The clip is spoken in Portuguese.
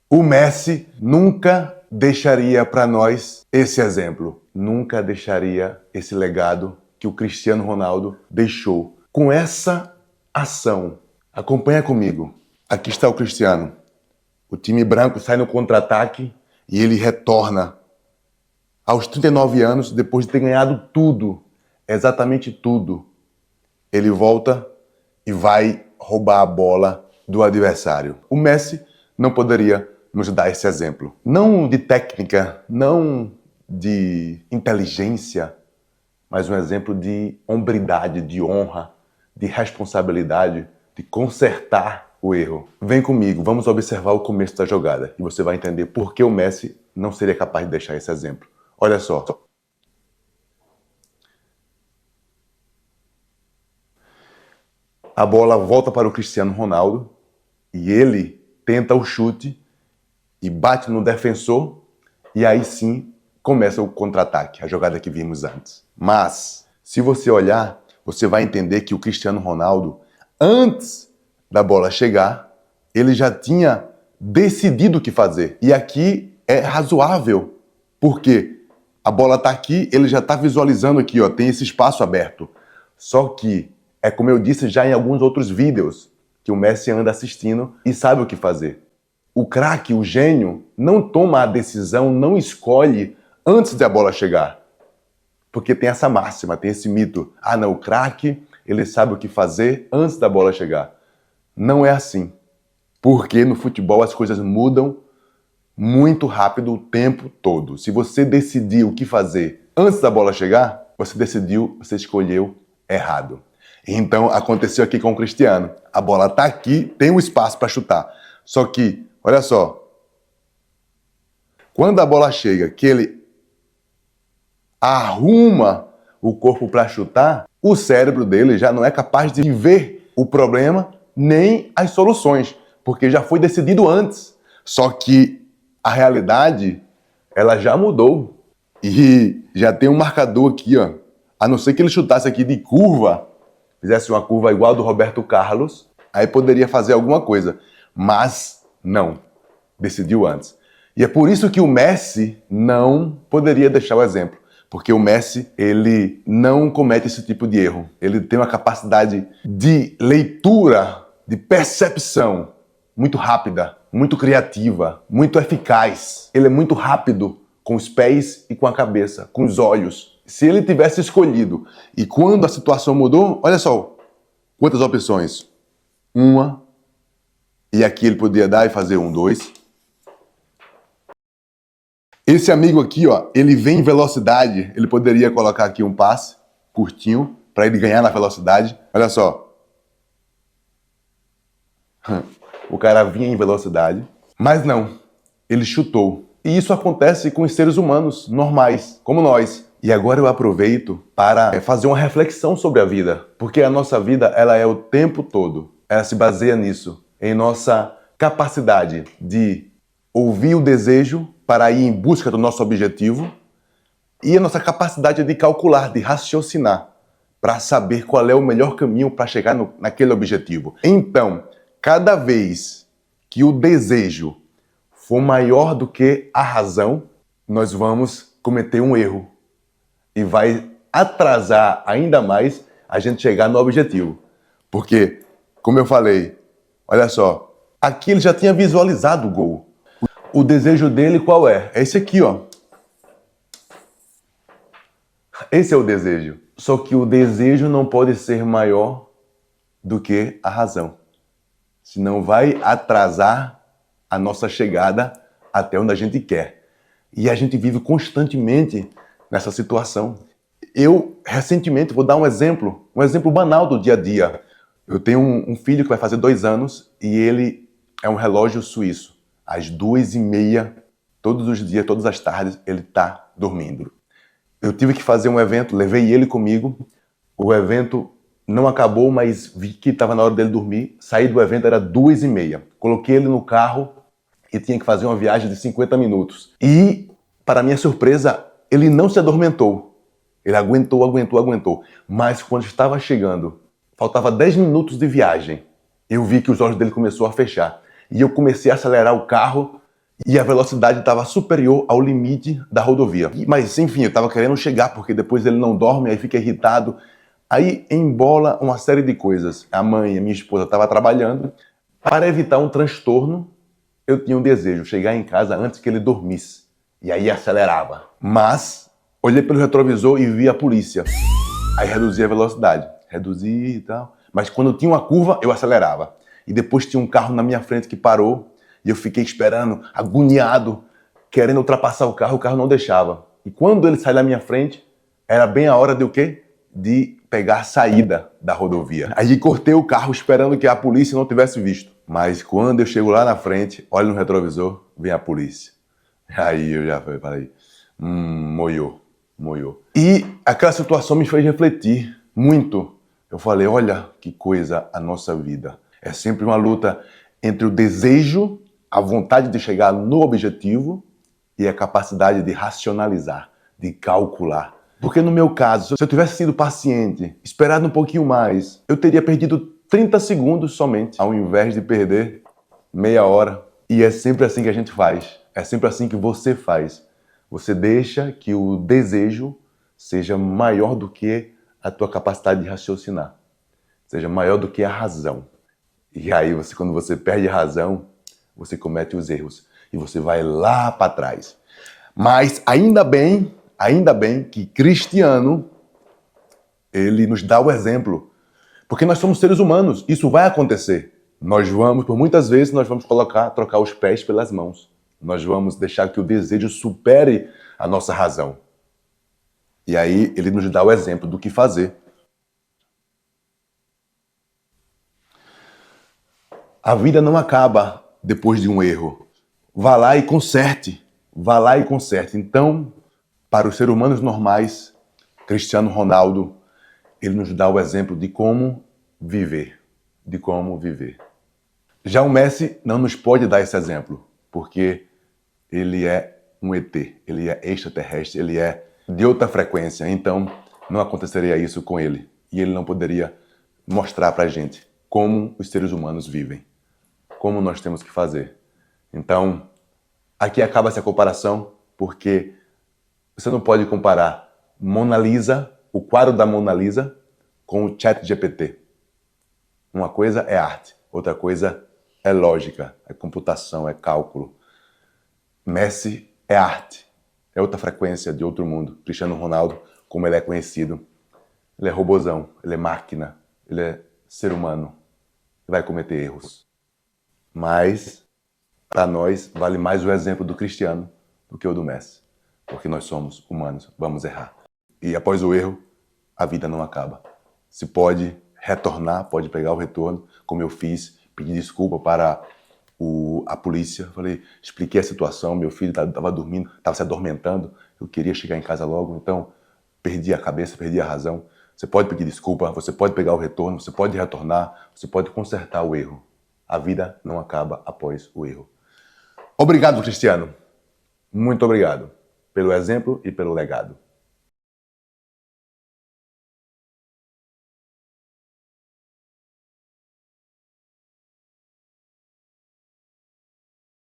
O Messi nunca deixaria para nós esse exemplo. Nunca deixaria esse legado que o Cristiano Ronaldo deixou. Com essa ação, acompanha comigo. Aqui está o Cristiano. O time branco sai no contra-ataque e ele retorna aos 39 anos, depois de ter ganhado tudo, exatamente tudo. Ele volta e vai roubar a bola do adversário. O Messi não poderia nos dar esse exemplo. Não de técnica, não de inteligência, mas um exemplo de hombridade, de honra, de responsabilidade, de consertar o erro. Vem comigo, vamos observar o começo da jogada e você vai entender por que o Messi não seria capaz de deixar esse exemplo. Olha só. A bola volta para o Cristiano Ronaldo e ele tenta o chute e bate no defensor e aí sim começa o contra-ataque, a jogada que vimos antes. Mas, se você olhar, você vai entender que o Cristiano Ronaldo, antes da bola chegar, ele já tinha decidido o que fazer. E aqui é razoável, porque a bola está aqui, ele já está visualizando aqui, ó, tem esse espaço aberto. Só que, é como eu disse já em alguns outros vídeos, que o Messi anda assistindo e sabe o que fazer. O craque, o gênio, não toma a decisão, não escolhe antes da bola chegar. Porque tem essa máxima, tem esse mito. Ah, não, o craque, ele sabe o que fazer antes da bola chegar. Não é assim. Porque no futebol as coisas mudam muito rápido o tempo todo. Se você decidiu o que fazer antes da bola chegar, você decidiu, você escolheu errado. Então aconteceu aqui com o Cristiano. A bola está aqui, tem um espaço para chutar. Só que, olha só, quando a bola chega, que ele arruma o corpo para chutar, o cérebro dele já não é capaz de ver o problema nem as soluções, porque já foi decidido antes. Só que a realidade, ela já mudou. E já tem um marcador aqui, ó. A não ser que ele chutasse aqui de curva, fizesse uma curva igual a do Roberto Carlos, aí poderia fazer alguma coisa. Mas não. Decidiu antes. E é por isso que o Messi não poderia deixar o exemplo. Porque o Messi, ele não comete esse tipo de erro. Ele tem uma capacidade de leitura, de percepção muito rápida, muito criativa, muito eficaz. Ele é muito rápido com os pés e com a cabeça, com os olhos. Se ele tivesse escolhido e quando a situação mudou, olha só quantas opções. Uma, e aqui ele podia dar e fazer 1, 2. Esse amigo aqui, ó, ele vem em velocidade, ele poderia colocar aqui um passe curtinho para ele ganhar na velocidade. Olha só. O cara vinha em velocidade, mas não, ele chutou. E isso acontece com os seres humanos normais, como nós. E agora eu aproveito para fazer uma reflexão sobre a vida, porque a nossa vida, ela é o tempo todo. Ela se baseia nisso, em nossa capacidade de ouvir o desejo para ir em busca do nosso objetivo e a nossa capacidade de calcular, de raciocinar, para saber qual é o melhor caminho para chegar naquele objetivo. Então, cada vez que o desejo for maior do que a razão, nós vamos cometer um erro e vai atrasar ainda mais a gente chegar no objetivo. Porque, como eu falei, olha só, aqui ele já tinha visualizado o gol. O desejo dele qual é? É esse aqui, ó. Esse é o desejo. Só que o desejo não pode ser maior do que a razão. Senão vai atrasar a nossa chegada até onde a gente quer. E a gente vive constantemente nessa situação. Eu, recentemente, vou dar um exemplo banal do dia a dia. Eu tenho um filho que vai fazer 2 anos e ele é um relógio suíço. Às 2h30, todos os dias, todas as tardes, ele está dormindo. Eu tive que fazer um evento, levei ele comigo. O evento não acabou, mas vi que estava na hora dele dormir. Saí do evento, era 2h30. Coloquei ele no carro e tinha que fazer uma viagem de 50 minutos. E, para minha surpresa, ele não se adormentou. Ele aguentou. Mas quando estava chegando, faltava 10 minutos de viagem, eu vi que os olhos dele começaram a fechar. E eu comecei a acelerar o carro e a velocidade estava superior ao limite da rodovia. Mas, enfim, eu estava querendo chegar, porque depois ele não dorme, aí fica irritado. Aí embola uma série de coisas. A minha esposa, estava trabalhando. Para evitar um transtorno, eu tinha um desejo, chegar em casa antes que ele dormisse. E aí acelerava. Mas, olhei pelo retrovisor e vi a polícia. Aí reduzi a velocidade. Reduzi e tal. Mas quando tinha uma curva, eu acelerava. E depois tinha um carro na minha frente que parou. E eu fiquei esperando, agoniado, querendo ultrapassar o carro não deixava. E quando ele saiu da minha frente, era bem a hora de o quê? De pegar a saída da rodovia. Aí cortei o carro esperando que a polícia não tivesse visto. Mas quando eu chego lá na frente, olho no retrovisor, vem a polícia. Aí eu já falei, moiou. E aquela situação me fez refletir muito. Eu falei, olha que coisa a nossa vida. É sempre uma luta entre o desejo, a vontade de chegar no objetivo e a capacidade de racionalizar, de calcular. Porque no meu caso, se eu tivesse sido paciente, esperado um pouquinho mais, eu teria perdido 30 segundos somente, ao invés de perder meia hora. E é sempre assim que a gente faz. É sempre assim que você faz. Você deixa que o desejo seja maior do que a tua capacidade de raciocinar. Seja maior do que a razão. E aí, quando você perde a razão, você comete os erros. E você vai lá para trás. Mas ainda bem que Cristiano, ele nos dá o exemplo. Porque nós somos seres humanos, isso vai acontecer. Por muitas vezes, nós vamos trocar os pés pelas mãos. Nós vamos deixar que o desejo supere a nossa razão. E aí, ele nos dá o exemplo do que fazer. A vida não acaba depois de um erro. Vá lá e conserte. Então, para os seres humanos normais, Cristiano Ronaldo, ele nos dá o exemplo de como viver. Já o Messi não nos pode dar esse exemplo, porque ele é um ET, ele é extraterrestre, ele é de outra frequência, então não aconteceria isso com ele. E ele não poderia mostrar pra gente como os seres humanos vivem, como nós temos que fazer. Então, aqui acaba essa comparação, porque você não pode comparar Mona Lisa, o quadro da Mona Lisa, com o ChatGPT. Uma coisa é arte, outra coisa é lógica, é computação, é cálculo. Messi é arte, é outra frequência de outro mundo. Cristiano Ronaldo, como ele é conhecido, ele é robozão, ele é máquina, ele é ser humano, vai cometer erros. Mas, para nós, vale mais o exemplo do Cristiano do que o do Messi. Porque nós somos humanos, vamos errar. E após o erro, a vida não acaba. Se pode retornar, pode pegar o retorno, como eu fiz, pedir desculpa para a polícia. Falei, expliquei a situação, meu filho estava dormindo, estava se adormentando, eu queria chegar em casa logo, então perdi a cabeça, perdi a razão. Você pode pedir desculpa, você pode pegar o retorno, você pode retornar, você pode consertar o erro. A vida não acaba após o erro. Obrigado, Cristiano. Muito obrigado pelo exemplo e pelo legado.